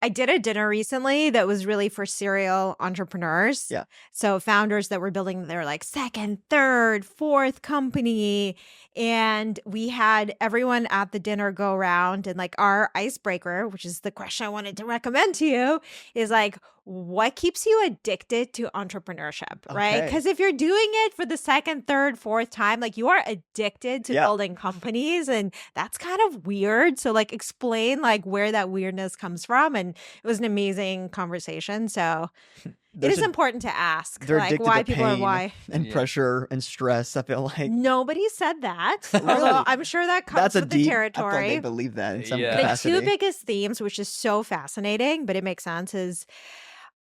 I did a dinner recently that was really for serial entrepreneurs. Yeah. So founders that were building their like second, third, fourth company. And we had everyone at the dinner go around and like our icebreaker, which is the question I wanted to recommend to you, is like, what keeps you addicted to entrepreneurship, right? Okay. Because if you're doing it for the second, third, fourth time, like you are addicted to building companies, and that's kind of weird. So like explain like where that weirdness comes from. And it was an amazing conversation. So it is important to ask They're like addicted why to people are pain why. and pressure and stress, I feel like. Nobody said that. Really? Although I'm sure that comes with the I feel territory. like they believe that in some Yeah. The capacity. two biggest themes, which is so fascinating, but it makes sense, is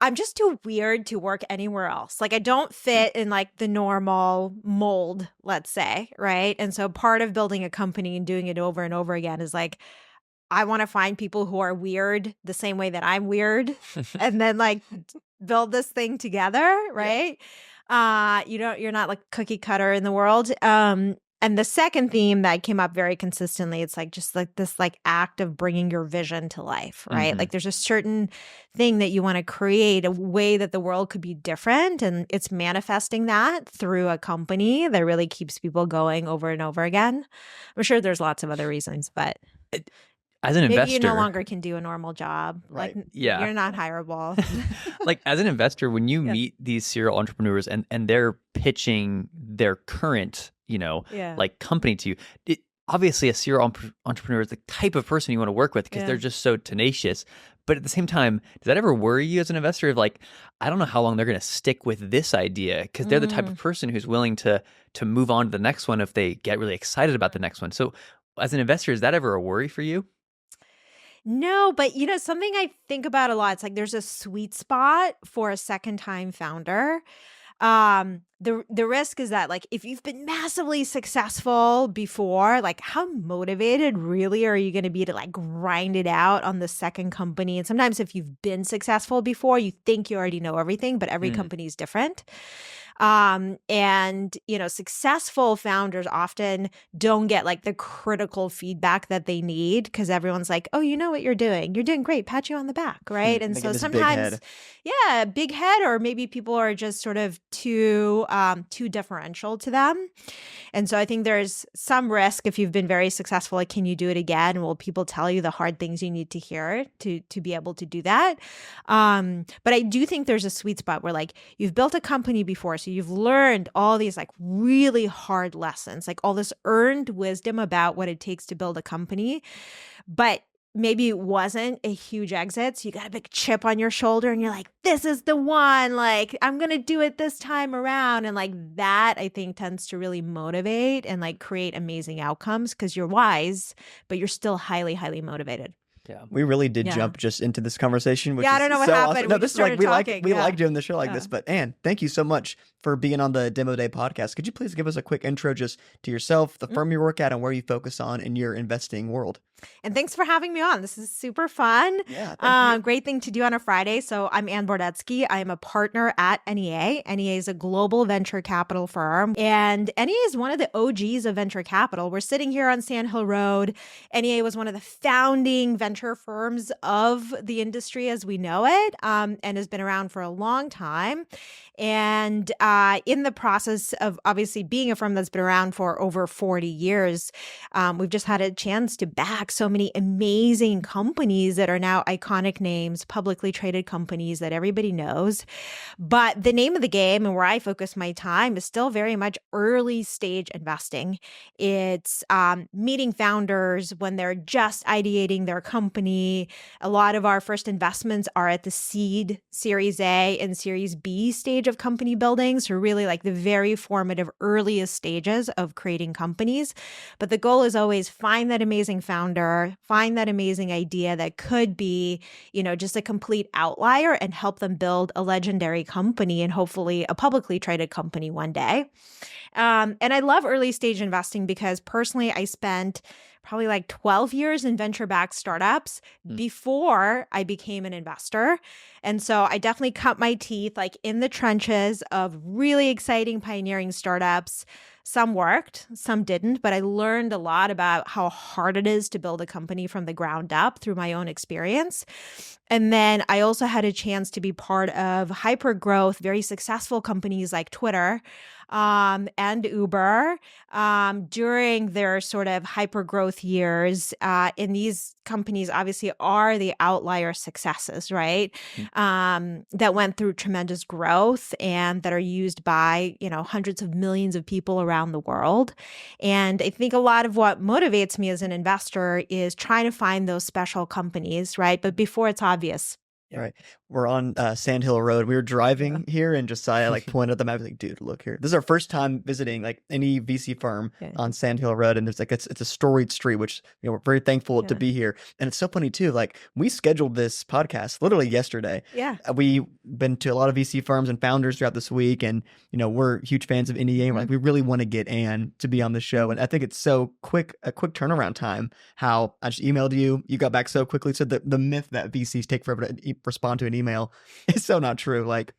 I'm just too weird to work anywhere else. Like I don't fit in like the normal mold, let's say, right? And so part of building a company and doing it over and over again is like, I want to find people who are weird the same way that I'm weird and then like build this thing together, right? You're not like cookie cutter in the world. And the second theme that came up very consistently, it's like just like this like act of bringing your vision to life, right? Mm-hmm. Like there's a certain thing that you want to create, a way that the world could be different, and it's manifesting that through a company that really keeps people going over and over again. I'm sure there's lots of other reasons, but as an investor, maybe you no longer can do a normal job. Right. Like Yeah. you're not hireable. like as an investor, when you meet these serial entrepreneurs and they're pitching their current, like company to you, obviously a serial entrepreneur is the type of person you want to work with because they're just so tenacious. But at the same time, does that ever worry you as an investor of like, I don't know how long they're going to stick with this idea because they're the type of person who's willing to move on to the next one if they get really excited about the next one. So as an investor, is that ever a worry for you? No, but something I think about a lot, it's like there's a sweet spot for a second-time founder. The risk is that like if you've been massively successful before, like how motivated really are you going to be to like grind it out on the second company? And sometimes if you've been successful before, you think you already know everything, but every company is different. And successful founders often don't get like the critical feedback that they need because everyone's like, oh, you know what you're doing. You're doing great. Pat you on the back. Right. And They so get this big sometimes, head. big head, or maybe people are just sort of too differential to them. And so I think there's some risk if you've been very successful, like, can you do it again? Will people tell you the hard things you need to hear to be able to do that? But I do think there's a sweet spot where like you've built a company before, so you've learned all these like really hard lessons, like all this earned wisdom about what it takes to build a company. But maybe it wasn't a huge exit. So you got a big chip on your shoulder and you're like, this is the one, like, I'm going to do it this time around. And like that, I think tends to really motivate and like create amazing outcomes because you're wise, but you're still highly, highly motivated. Yeah. We really did jump just into this conversation, which I is don't know what so happened. awesome. We No, just this is like started we talking. like doing the show like this. But Anne, thank you so much for being on the Demo Day podcast. Could you please give us a quick intro just to yourself, the firm you work at, and where you focus on in your investing world? And thanks for having me on. This is super fun. Yeah, thank you. Great thing to do on a Friday. So I'm Anne Bordetsky. I am a partner at NEA. NEA is a global venture capital firm. And NEA is one of the OGs of venture capital. We're sitting here on Sand Hill Road. NEA was one of the founding venture firms of the industry as we know it, and has been around for a long time. And in the process of obviously being a firm that's been around for over 40 years, we've just had a chance to back so many amazing companies that are now iconic names, publicly traded companies that everybody knows. But the name of the game and where I focus my time is still very much early stage investing. It's meeting founders when they're just ideating their company. A lot of our first investments are at the seed, Series A, and Series B stage of company building. So really like the very formative earliest stages of creating companies. But the goal is always find that amazing founder, find that amazing idea that could be, just a complete outlier and help them build a legendary company and hopefully a publicly traded company one day. And I love early stage investing because personally, I spent probably like 12 years in venture-backed startups before I became an investor. And so I definitely cut my teeth like in the trenches of really exciting pioneering startups. Some worked, some didn't, but I learned a lot about how hard it is to build a company from the ground up through my own experience. And then I also had a chance to be part of hyper growth, very successful companies like Twitter and Uber during their sort of hyper growth years. And these companies obviously are the outlier successes, right? That went through tremendous growth and that are used by, hundreds of millions of people around the world. And I think a lot of what motivates me as an investor is trying to find those special companies, right? But before it's obvious. Right. We're on Sand Hill Road. We were driving here and Josiah pointed at the map, like, dude, look here. This is our first time visiting any VC firm on Sand Hill Road. And there's it's a storied street, which, we're very thankful to be here. And it's so funny too. We scheduled this podcast literally yesterday. Yeah. We've been to a lot of VC firms and founders throughout this week. And, we're huge fans of NEA. And we're we really want to get Anne to be on the show. And I think it's so a quick turnaround time, how I just emailed you. You got back so quickly. So the myth that VCs take forever to respond to an email is so not true. You're like,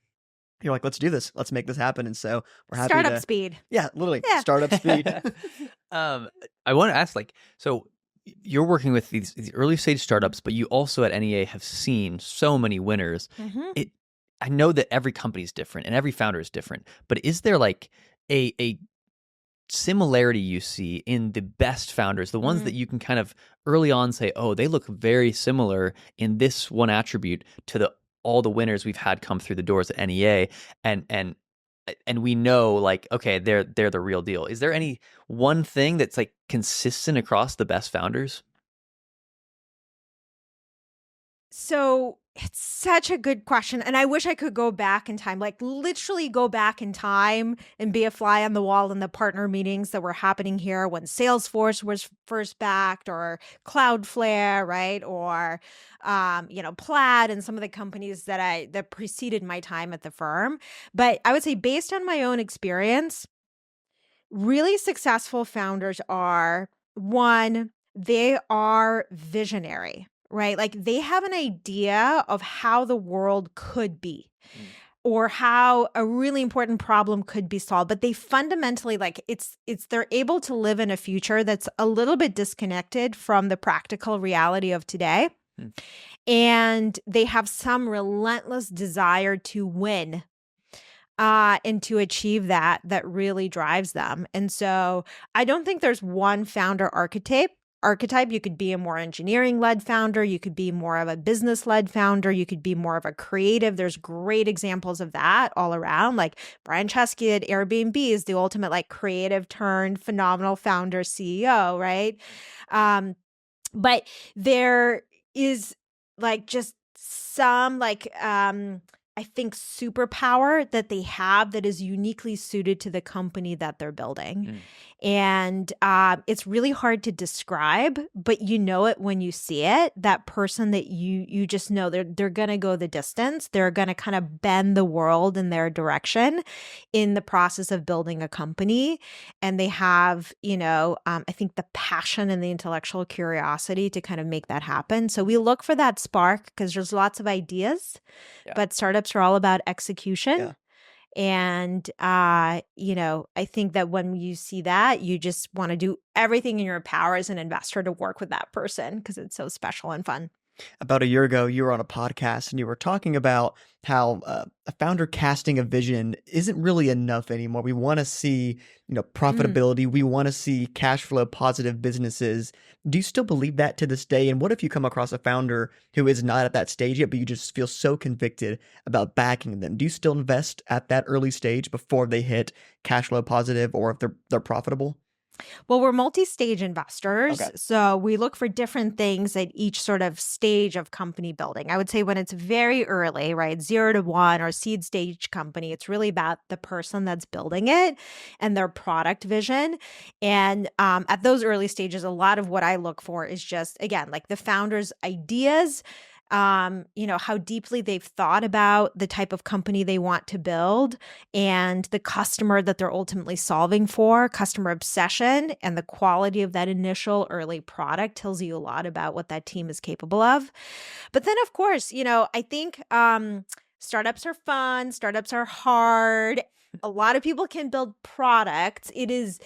let's do this. Let's make this happen. And so we're happy Startup speed. Yeah, literally. Yeah. Startup speed. I want to ask, so you're working with these early stage startups, but you also at NEA have seen so many winners. I know that every company is different and every founder is different, but is there a similarity you see in the best founders, the ones that you can kind of early on say, oh, they look very similar in this one attribute to all the winners we've had come through the doors at NEA, and we know okay, they're the real deal. Is there any one thing that's consistent across the best founders? So it's such a good question. And I wish I could go back in time, literally go back in time and be a fly on the wall in the partner meetings that were happening here when Salesforce was first backed, or Cloudflare, right? Or, Plaid and some of the companies that preceded my time at the firm. But I would say, based on my own experience, really successful founders are, one, they are visionary. Right? They have an idea of how the world could be, or how a really important problem could be solved. But they fundamentally, they're able to live in a future that's a little bit disconnected from the practical reality of today. And they have some relentless desire to win. And to achieve that really drives them. And so I don't think there's one founder archetype. You could be a more engineering-led founder. You could be more of a business-led founder. You could be more of a creative. There's great examples of that all around. Brian Chesky at Airbnb is the ultimate creative turned phenomenal founder CEO, right? But there is just some I think superpower that they have that is uniquely suited to the company that they're building. And it's really hard to describe, but you know it when you see it. That person that you just know they're going to go the distance. They're going to kind of bend the world in their direction in the process of building a company. And they have, I think the passion and the intellectual curiosity to kind of make that happen. So we look for that spark because there's lots of ideas, but startups are all about execution. Yeah. And, I think that when you see that, you just want to do everything in your power as an investor to work with that person because it's so special and fun. About a year ago, you were on a podcast and you were talking about how a founder casting a vision isn't really enough anymore. We want to see, profitability. We want to see cash flow positive businesses. Do you still believe that to this day? And what if you come across a founder who is not at that stage yet, but you just feel so convicted about backing them? Do you still invest at that early stage before they hit cash flow positive, or if they're profitable? Well, we're multi-stage investors, Okay. so we look for different things at each sort of stage of company building. I would say when it's very early, right, 0 to 1 or seed stage company, it's really about the person that's building it and their product vision. And at those early stages, a lot of what I look for is just, again, the founder's ideas, how deeply they've thought about the type of company they want to build and the customer that they're ultimately solving for. Customer obsession and the quality of that initial early product tells you a lot about what that team is capable of. But then, of course, I think startups are fun, startups are hard. a lot of people can build products. It is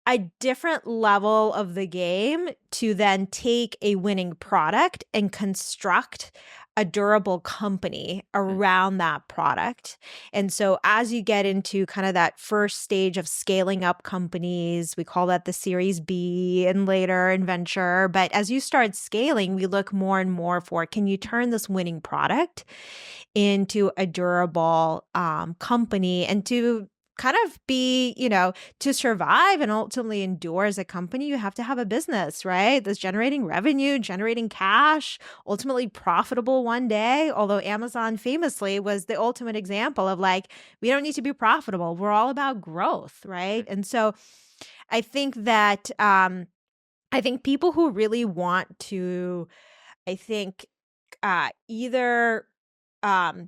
a different level of the game to then take a winning product and construct a durable company around that product. And so as you get into kind of that first stage of scaling up companies, we call that the Series B and later in venture. But as you start scaling, we look more and more for, can you turn this winning product into a durable company, and to kind of be, to survive and ultimately endure as a company, you have to have a business, right? That's generating revenue, generating cash, ultimately profitable one day. Although Amazon famously was the ultimate example of like, we don't need to be profitable. We're all about growth, right? And so I think that, I think people who really want to, I think, either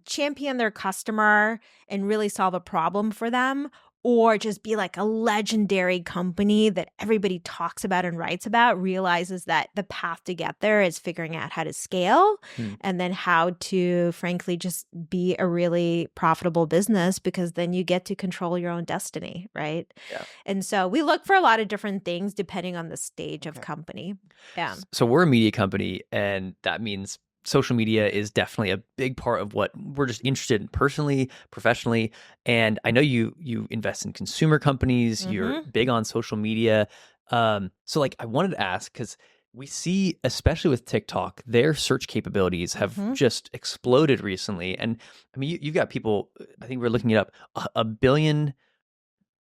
champion their customer and really solve a problem for them, or just be like a legendary company that everybody talks about and writes about, realizes that the path to get there is figuring out how to scale and then how to, frankly, just be a really profitable business, because then you get to control your own destiny, right? Yeah. And so we look for a lot of different things depending on the stage of company. Yeah. So we're a media company, and that means social media is definitely a big part of what we're just interested in personally, professionally. And I know you invest in consumer companies, you're big on social media. So like I wanted to ask, because we see, especially with TikTok, their search capabilities have just exploded recently. And I mean, you've got people, I think we're looking it up, a billion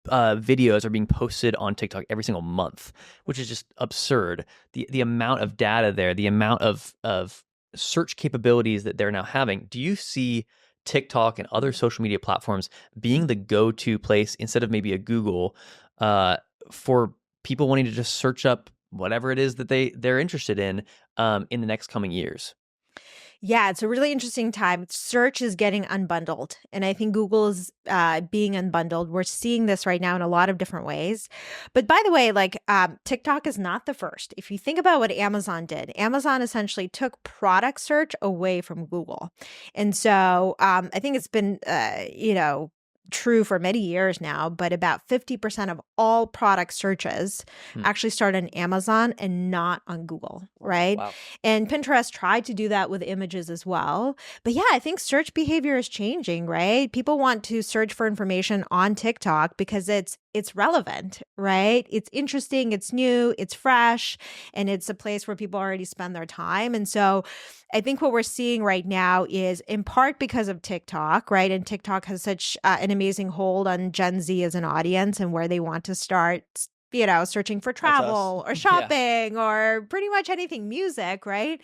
videos are being posted on TikTok every single month, which is just absurd. The amount of data there, the amount of search capabilities that they're now having. Do you see TikTok and other social media platforms being the go-to place instead of maybe a Google for people wanting to just search up whatever it is that they're interested in the next coming years? Yeah, it's a really interesting time. Search is getting unbundled, and I think Google is being unbundled. We're seeing this right now in a lot of different ways. But by the way, like TikTok is not the first. If you think about what Amazon did, Amazon essentially took product search away from Google. And so I think it's been, true for many years now, but about 50% of all product searches actually start on Amazon and not on Google, right? Wow. And Pinterest tried to do that with images as well. But yeah, I think search behavior is changing, right? People want to search for information on TikTok because it's relevant, right? It's interesting, it's new, it's fresh, and it's a place where people already spend their time. And so I think what we're seeing right now is in part because of TikTok, right? And TikTok has such an amazing hold on Gen Z as an audience and where they want to start, searching for travel or shopping or pretty much anything, music, right?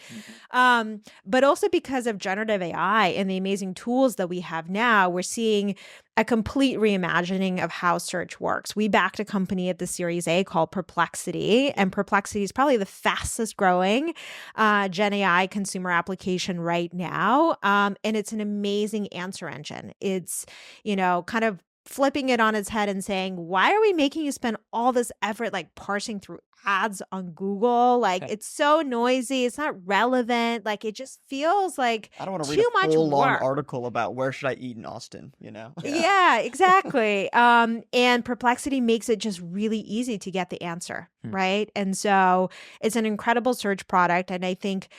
But also because of generative AI and the amazing tools that we have now, we're seeing a complete reimagining of how search works. We backed a company at the Series A called Perplexity, and Perplexity is probably the fastest growing Gen AI consumer application right now. And it's an amazing answer engine. It's, kind of flipping it on its head and saying, why are we making you spend all this effort like parsing through ads on Google? Like it's so noisy, it's not relevant. Like it just feels like I don't want to read too a much full long work. article about where should I eat in Austin, Yeah, exactly. And Perplexity makes it just really easy to get the answer, right? And so it's an incredible search product. And I think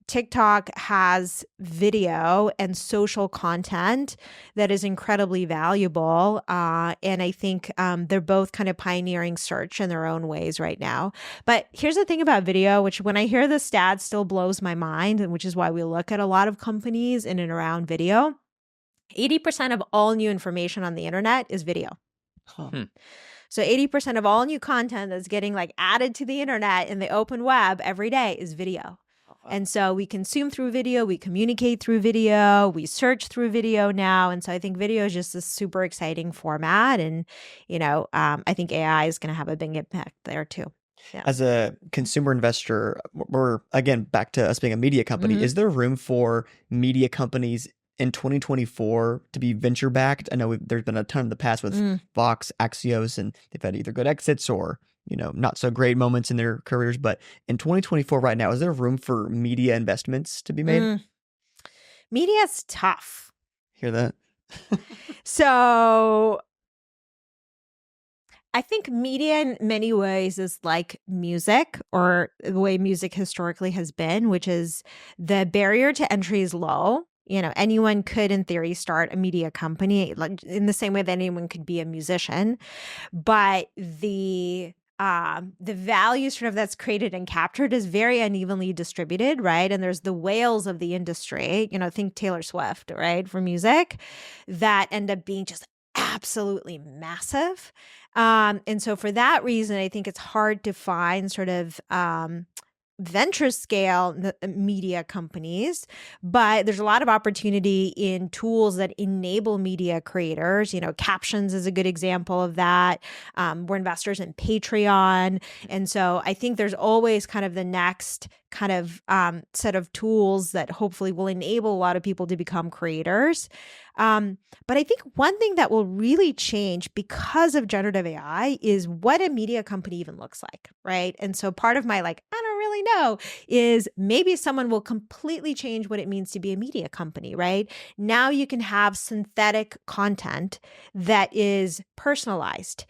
TikTok has video and social content that is incredibly valuable. And I think they're both kind of pioneering search in their own ways right now. But here's the thing about video, which when I hear the stat still blows my mind, and which is why we look at a lot of companies in and around video. 80% of all new information on the internet is video. So 80% of all new content that's getting like added to the internet in the open web every day is video. And so we consume through video, we communicate through video, we search through video now. And so I think video is just a super exciting format. And, I think AI is going to have a big impact there too. Yeah. As a consumer investor, we're again back to us being a media company. Is there room for media companies in 2024 to be venture backed? I know there's been a ton in the past with Vox, Axios, and they've had either good exits or not so great moments in their careers. But in 2024 right now, is there room for media investments to be made? Media's tough. Hear that? So I think media in many ways is like music, or the way music historically has been, which is the barrier to entry is low. Anyone could, in theory, start a media company, like in the same way that anyone could be a musician. But the value sort of that's created and captured is very unevenly distributed, right? And there's the whales of the industry, think Taylor Swift, right, for music, that end up being just absolutely massive. And so for that reason, I think it's hard to find sort of venture scale media companies, but there's a lot of opportunity in tools that enable media creators. Captions is a good example of that. We're investors in Patreon. And so I think there's always kind of the next kind of set of tools that hopefully will enable a lot of people to become creators. But I think one thing that will really change because of generative AI is what a media company even looks like, right? And so part of my I don't really know is maybe someone will completely change what it means to be a media company, right? Now you can have synthetic content that is personalized,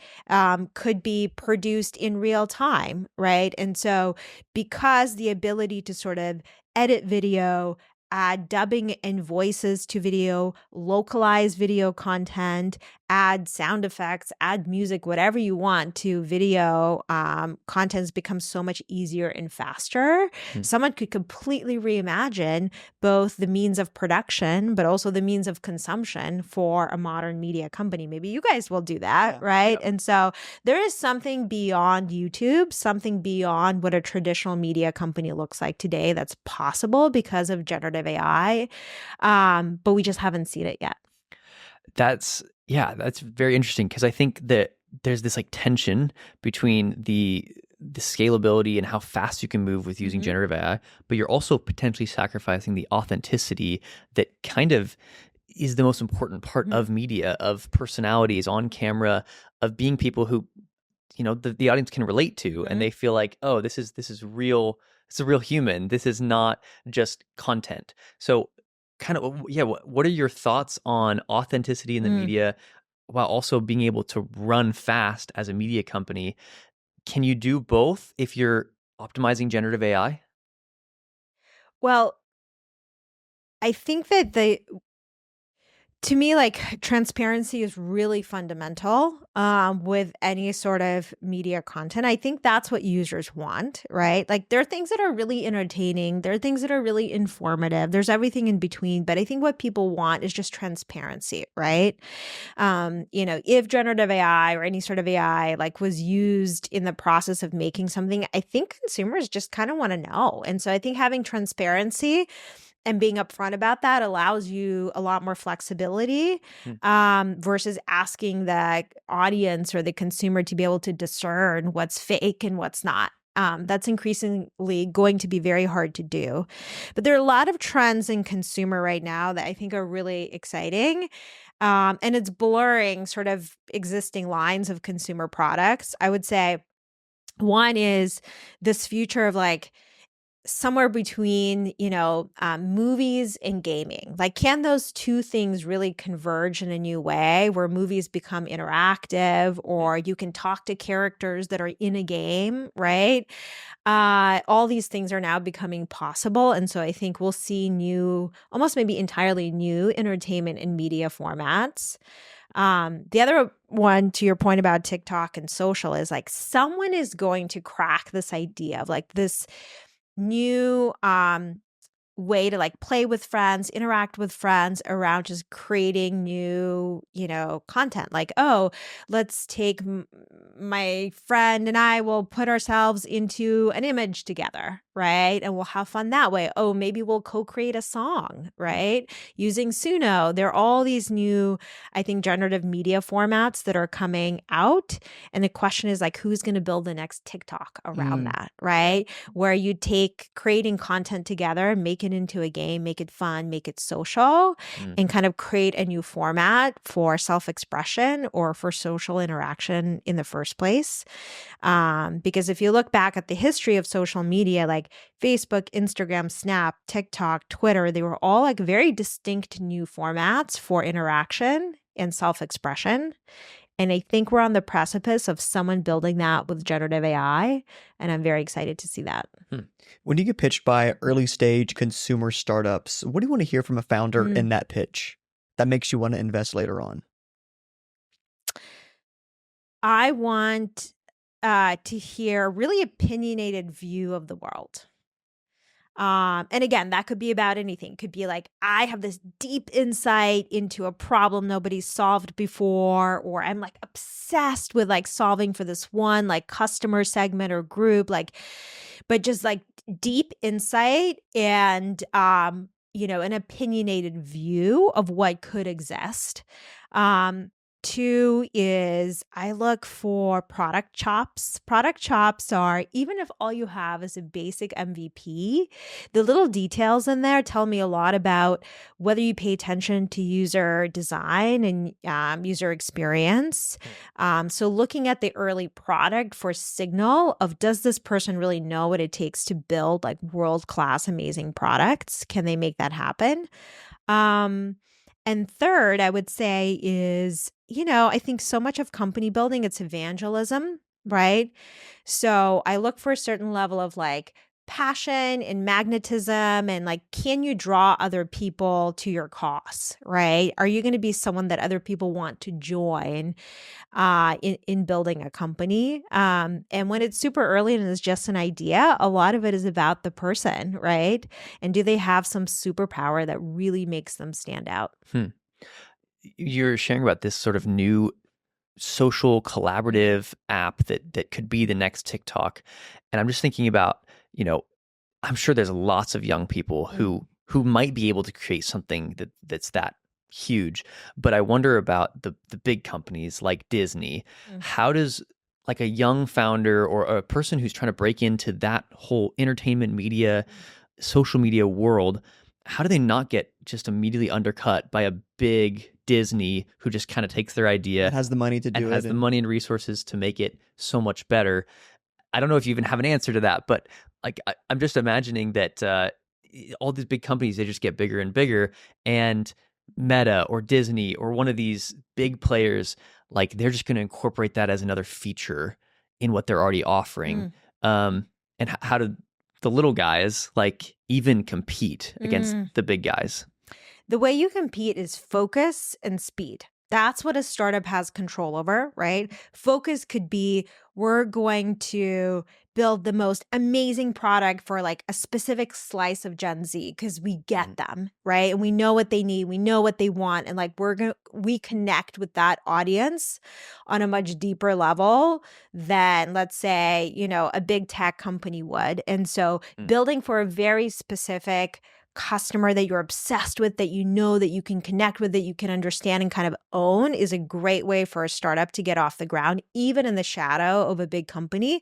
could be produced in real time, right? And so because the ability to sort of edit video, add dubbing and voices to video, localize video content, add sound effects, add music, whatever you want to video contents becomes so much easier and faster. Someone could completely reimagine both the means of production, but also the means of consumption for a modern media company. Maybe you guys will do that, right? Yep. And so there is something beyond YouTube, something beyond what a traditional media company looks like today that's possible because of generative AI, but we just haven't seen it yet. That's very interesting, because I think that there's this tension between the scalability and how fast you can move with using generative AI, but you're also potentially sacrificing the authenticity that kind of is the most important part of media, of personalities on camera, of being people who the audience can relate to, and they feel like, oh, this is real. It's a real human. This is not just content. So kind of, what are your thoughts on authenticity in the media while also being able to run fast as a media company? Can you do both if you're optimizing generative AI? Well, I think that to me, transparency is really fundamental with any sort of media content. I think that's what users want, right? There are things that are really entertaining. There are things that are really informative. There's everything in between. But I think what people want is just transparency, right? If generative AI or any sort of AI was used in the process of making something, I think consumers just kind of want to know. And so I think having transparency and being upfront about that allows you a lot more flexibility versus asking the audience or the consumer to be able to discern what's fake and what's not. That's increasingly going to be very hard to do. But there are a lot of trends in consumer right now that I think are really exciting. And it's blurring sort of existing lines of consumer products. I would say one is this future of somewhere between, movies and gaming. Can those two things really converge in a new way where movies become interactive, or you can talk to characters that are in a game, right? All these things are now becoming possible. And so I think we'll see new, almost maybe entirely new entertainment and media formats. The other one, to your point about TikTok and social, is someone is going to crack this idea of this new way to play with friends, interact with friends around just creating new, content. Oh, let's take my friend and I will put ourselves into an image together, right? And we'll have fun that way. Oh, maybe we'll co-create a song, right? Using Suno. There are all these new, I think, generative media formats that are coming out. And the question is who's going to build the next TikTok around that, right? Where you take creating content together, make it into a game, make it fun, make it social, and kind of create a new format for self-expression or for social interaction in the first place. Because if you look back at the history of social media, like Facebook, Instagram, Snap, TikTok, Twitter. They were all like very distinct new formats for interaction and self-expression. And I think we're on the precipice of someone building that with generative AI. And I'm very excited to see that. When you get pitched by early stage consumer startups, what do you want to hear from a founder in that pitch that makes you want to invest later on? I want to hear a really opinionated view of the world. And again, that could be about anything. Could be like, I have this deep insight into a problem nobody's solved before, or I'm like obsessed with like solving for this one like customer segment or group, like, but just like deep insight and, an opinionated view of what could exist. Two is I look for product chops. Product chops are, even if all you have is a basic MVP, the little details in there tell me a lot about whether you pay attention to user design and user experience. So looking at the early product for signal of, does this person really know what it takes to build like world-class amazing products? Can they make that happen? And third, I would say is, I think so much of company building, it's evangelism, right? So I look for a certain level of like passion and magnetism and like, can you draw other people to your cause, right? Are you going to be someone that other people want to join in building a company? And when it's super early and it's just an idea, a lot of it is about the person, right? And do they have some superpower that really makes them stand out? You're sharing about this sort of new social collaborative app that could be the next TikTok. And I'm just thinking about, I'm sure there's lots of young people who might be able to create something that's that huge. But I wonder about the big companies like Disney. How does like a young founder or a person who's trying to break into that whole entertainment media, social media world, how do they not get just immediately undercut by a big Disney who just kind of takes their idea It has the money to do and has the money and resources to make it so much better? I don't know if you even have an answer to that, but like I'm just imagining that all these big companies, they just get bigger and bigger, and Meta or Disney or one of these big players, like they're just going to incorporate that as another feature in what they're already offering. And how do the little guys like even compete against the big guys? The way you compete is focus and speed. That's what a startup has control over, right? Focus could be, we're going to build the most amazing product for like a specific slice of Gen Z because we get them, right? And we know what they need, we know what they want, and like we connect with that audience on a much deeper level than, let's say, a big tech company would. And so building for a very specific customer that you're obsessed with, that that you can connect with, that you can understand and kind of own, is a great way for a startup to get off the ground, even in the shadow of a big company.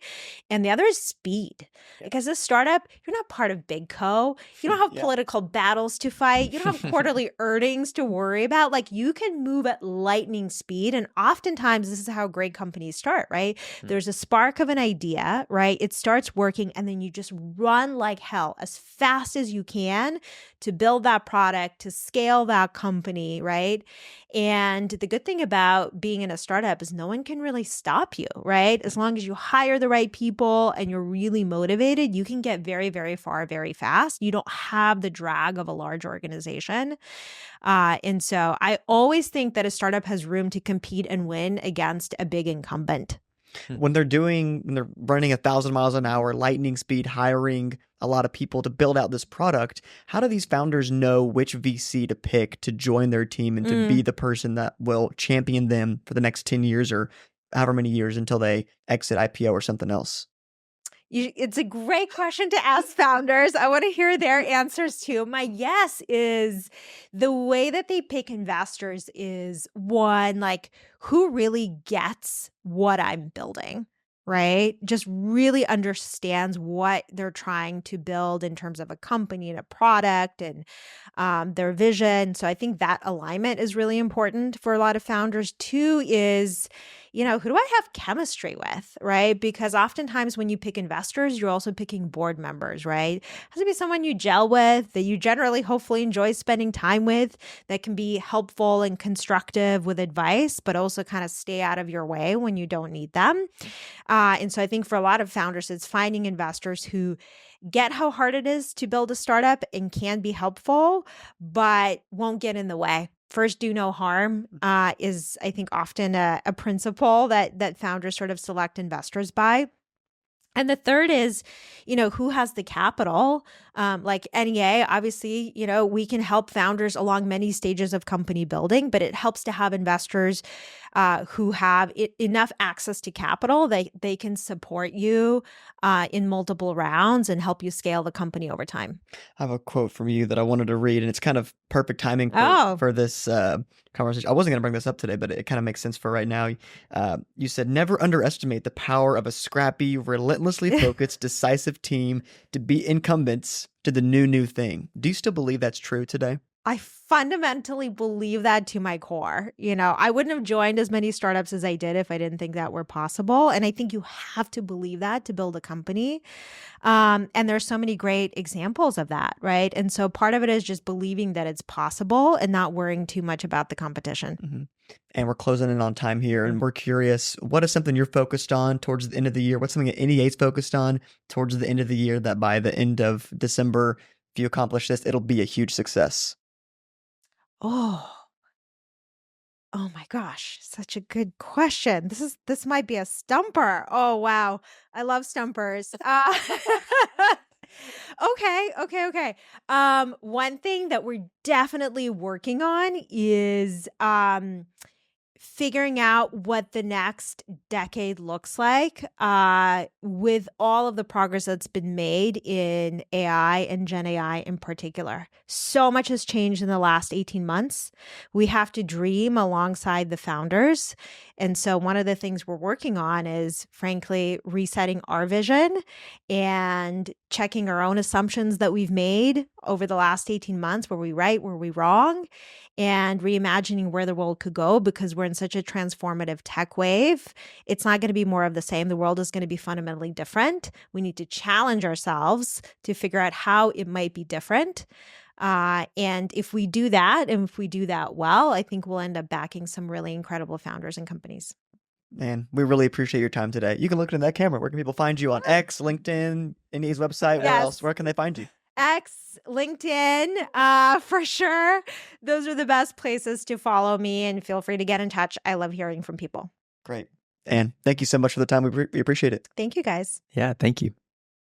And the other is speed. Because a startup, you're not part of Big Co. You don't have political battles to fight. You don't have quarterly earnings to worry about. Like, you can move at lightning speed. And oftentimes this is how great companies start, right? There's a spark of an idea, right? It starts working, and then you just run like hell as fast as you can to build that product, to scale that company, right? And the good thing about being in a startup is no one can really stop you, right? As long as you hire the right people and you're really motivated, you can get very, very far, very fast. You don't have the drag of a large organization. And so I always think that a startup has room to compete and win against a big incumbent. When they're running 1,000 miles an hour, lightning speed, hiring a lot of people to build out this product, how do these founders know which VC to pick to join their team and to be the person that will champion them for the next 10 years or however many years until they exit IPO or something else? It's a great question to ask founders. I want to hear their answers too. My guess is the way that they pick investors is, one, like, who really gets what I'm building, right? Just really understands what they're trying to build in terms of a company and a product and their vision. So I think that alignment is really important for a lot of founders. Two is, who do I have chemistry with, right? Because oftentimes when you pick investors, you're also picking board members, right? It has to be someone you gel with, that you generally hopefully enjoy spending time with, that can be helpful and constructive with advice, but also kind of stay out of your way when you don't need them. And so I think for a lot of founders, it's finding investors who get how hard it is to build a startup and can be helpful, but won't get in the way. First, do no harm is, I think, often a principle that founders sort of select investors by. And the third is, who has the capital? Like NEA, obviously, we can help founders along many stages of company building, but it helps to have investors who have enough access to capital. They can support you in multiple rounds and help you scale the company over time. I have a quote from you that I wanted to read, and it's kind of perfect timing for this conversation. I wasn't going to bring this up today, but it kind of makes sense for right now. You said, "Never underestimate the power of a scrappy, relentlessly focused, decisive team to beat incumbents to the new thing." Do you still believe that's true today? I fundamentally believe that to my core. I wouldn't have joined as many startups as I did if I didn't think that were possible. And I think you have to believe that to build a company. And there's so many great examples of that, right? And so part of it is just believing that it's possible and not worrying too much about the competition. Mm-hmm. And we're closing in on time here, and we're curious, what is something you're focused on towards the end of the year? What's something that NEA is focused on towards the end of the year that by the end of December, if you accomplish this, it'll be a huge success? Oh my gosh, such a good question. This might be a stumper. Oh wow, I love stumpers. Okay. One thing that we're definitely working on is figuring out what the next decade looks like with all of the progress that's been made in AI and Gen AI in particular. So much has changed in the last 18 months. We have to dream alongside the founders. And so one of the things we're working on is, frankly, resetting our vision and checking our own assumptions that we've made over the last 18 months. Were we right? Were we wrong? And reimagining where the world could go, because we're in such a transformative tech wave. It's not going to be more of the same. The world is going to be fundamentally different. We need to challenge ourselves to figure out how it might be different. And if we do that, and if we do that well, I think we'll end up backing some really incredible founders and companies. Man, we really appreciate your time today. You can look in that camera. Where can people find you on X, LinkedIn, NEA's website? Where else? Where can they find you? X, LinkedIn, for sure. Those are the best places to follow me, and feel free to get in touch. I love hearing from people. Great. And thank you so much for the time. We appreciate it. Thank you, guys. Yeah, thank you.